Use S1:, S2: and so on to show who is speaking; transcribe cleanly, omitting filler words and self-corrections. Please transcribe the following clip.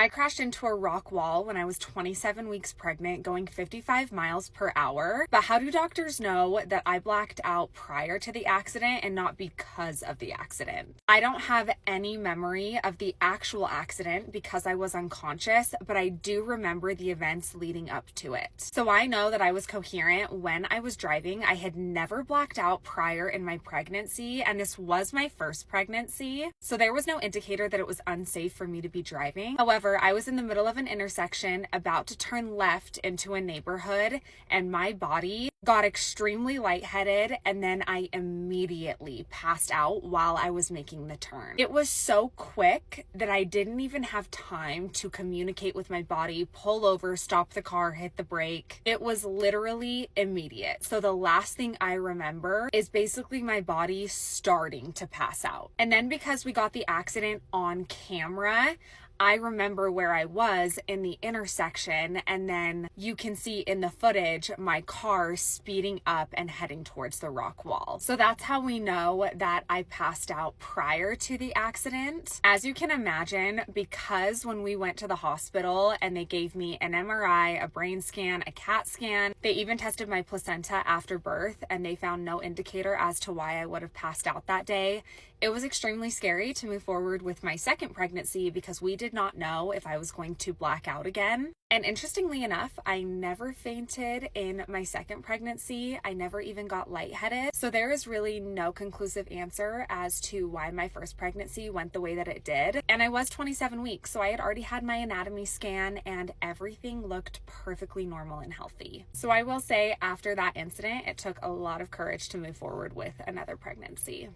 S1: I crashed into a rock wall when I was 27 weeks pregnant, going 55 miles per hour. But how do doctors know that I blacked out prior to the accident and not because of the accident? I don't have any memory of the actual accident because I was unconscious, but I do remember the events leading up to it. So I know that I was coherent when I was driving. I had never blacked out prior in my pregnancy, and this was my first pregnancy. So there was no indicator that it was unsafe for me to be driving. However, I was in the middle of an intersection about to turn left into a neighborhood, and my body got extremely lightheaded, and then I immediately passed out while I was making the turn. It was so quick that I didn't even have time to communicate with my body, pull over, stop the car, hit the brake. It was literally immediate. So the last thing I remember is basically my body starting to pass out. And then because we got the accident on camera, I remember where I was in the intersection, and then you can see in the footage my car speeding up and heading towards the rock wall. So that's how we know that I passed out prior to the accident. As you can imagine, because when we went to the hospital and they gave me an MRI, a brain scan, a CAT scan, they even tested my placenta after birth, and they found no indicator as to why I would have passed out that day. It was extremely scary to move forward with my second pregnancy because we did not know if I was going to black out again. And interestingly enough, I never fainted in my second pregnancy. I never even got lightheaded. So there is really no conclusive answer as to why my first pregnancy went the way that it did. And I was 27 weeks, so I had already had my anatomy scan and everything looked perfectly normal and healthy. So I will say after that incident, it took a lot of courage to move forward with another pregnancy.